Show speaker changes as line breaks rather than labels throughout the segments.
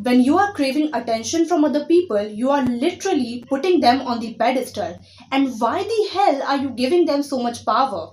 When you are craving attention from other people, you are literally putting them on the pedestal. And why the hell are you giving them so much power?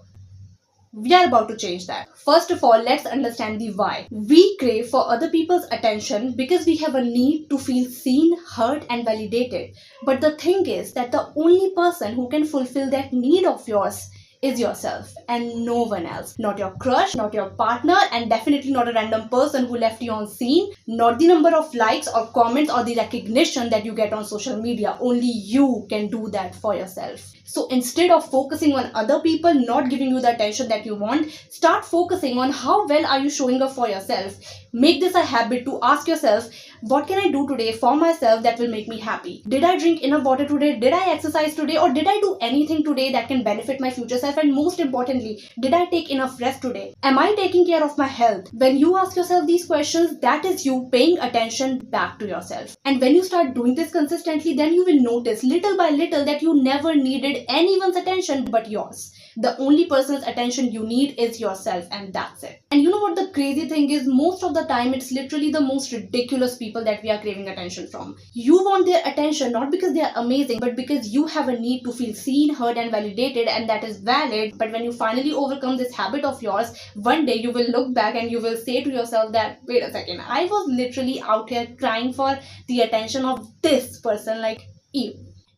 We are about to change that. First of all, let's understand the why. We crave for other people's attention because we have a need to feel seen, heard, and validated. But the thing is that the only person who can fulfill that need of yours is yourself and no one else. Not your crush, not your partner, and definitely not a random person who left you on scene, not the number of likes or comments or the recognition that you get on social media. Only you can do that for yourself. So instead of focusing on other people not giving you the attention that you want, start focusing on how well are you showing up for yourself. Make this a habit to ask yourself, what can I do today for myself that will make me happy? Did I drink enough water today? Did I exercise today? Or did I do anything today that can benefit my future self? And most importantly, did I take enough rest today? Am I taking care of my health? When you ask yourself these questions, that is you paying attention back to yourself. And when you start doing this consistently, then you will notice little by little that you never needed anyone's attention but yours. The only person's attention you need is yourself, and that's it. And you know what the crazy thing is? Most of the time, it's literally the most ridiculous people that we are craving attention from. You want their attention not because they are amazing, but because you have a need to feel seen, heard, and validated, and that is valid. But when you finally overcome this habit of yours, one day you will look back and you will say to yourself that, wait a second, I was literally out here crying for the attention of this person, like, ew.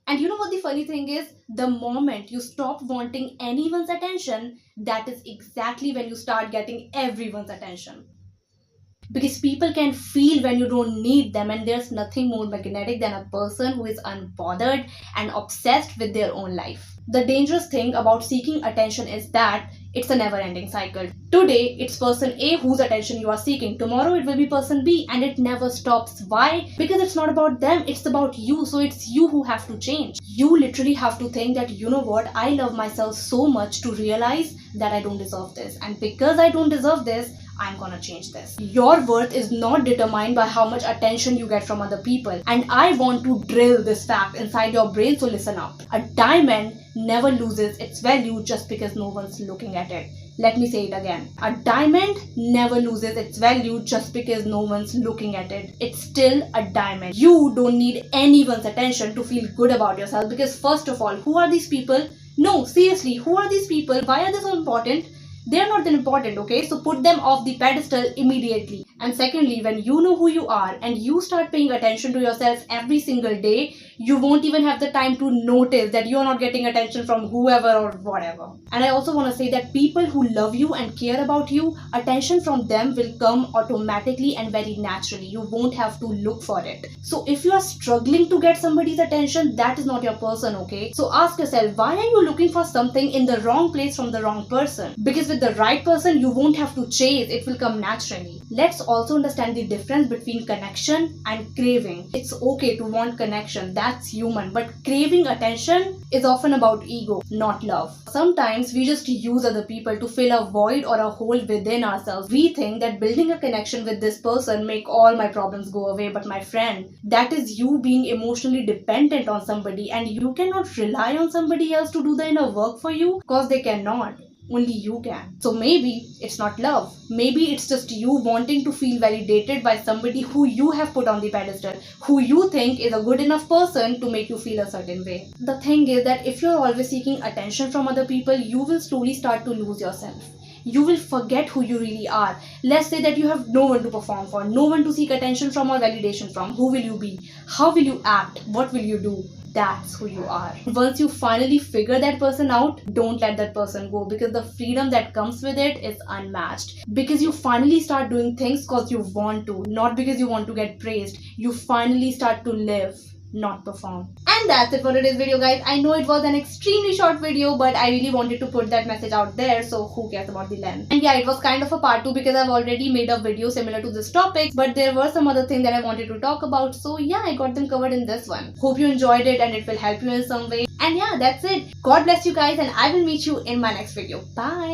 And you know what the funny thing is? The moment you stop wanting anyone's attention, that is exactly when you start getting everyone's attention. Because people can feel when you don't need them, and there's nothing more magnetic than a person who is unbothered and obsessed with their own life. The dangerous thing about seeking attention is that it's a never-ending cycle. Today, it's person A whose attention you are seeking. Tomorrow, it will be person B, and it never stops. Why? Because it's not about them, it's about you. So it's you who have to change. You literally have to think that, you know what, I love myself so much to realize that I don't deserve this. And because I don't deserve this, I'm gonna change this. Your worth is not determined by how much attention you get from other people. And I want to drill this fact inside your brain, so listen up. A diamond never loses its value just because no one's looking at it. Let me say it again. A diamond never loses its value just because no one's looking at it. It's still a diamond. You don't need anyone's attention to feel good about yourself, because first of all, who are these people? No, seriously, who are these people? Why are they so important? They are not that important, okay? So put them off the pedestal immediately. And secondly, when you know who you are and you start paying attention to yourself every single day, you won't even have the time to notice that you're not getting attention from whoever or whatever. And I also want to say that people who love you and care about you, attention from them will come automatically and very naturally. You won't have to look for it. So if you are struggling to get somebody's attention, that is not your person, okay? So ask yourself, why are you looking for something in the wrong place from the wrong person? Because with the right person, you won't have to chase. It will come naturally. Let's also understand the difference between connection and craving. It's okay to want connection. That's human. But craving attention is often about ego, not love. Sometimes we just use other people to fill a void or a hole within ourselves. We think that building a connection with this person make all my problems go away. But my friend, that is you being emotionally dependent on somebody, and you cannot rely on somebody else to do the inner work for you, because they cannot. Only you can. So maybe it's not love. Maybe it's just you wanting to feel validated by somebody who you have put on the pedestal, who you think is a good enough person to make you feel a certain way. The thing is that if you're always seeking attention from other people, you will slowly start to lose yourself. You will forget who you really are. Let's say that you have no one to perform for, no one to seek attention from or validation from. Who will you be? How will you act? What will you do? That's who you are. Once you finally figure that person out, don't let that person go, because the freedom that comes with it is unmatched. Because you finally start doing things because you want to, not because you want to get praised. You finally start to live, not perform. And that's it for today's video, guys. I know it was an extremely short video, but I really wanted to put that message out there, so who cares about the length? And yeah, it was kind of a part 2 because I've already made a video similar to this topic, but there were some other things that I wanted to talk about, so yeah, I got them covered in this one. Hope you enjoyed it and it will help you in some way. And yeah, that's it. God bless you guys, and I will meet you in my next video. Bye!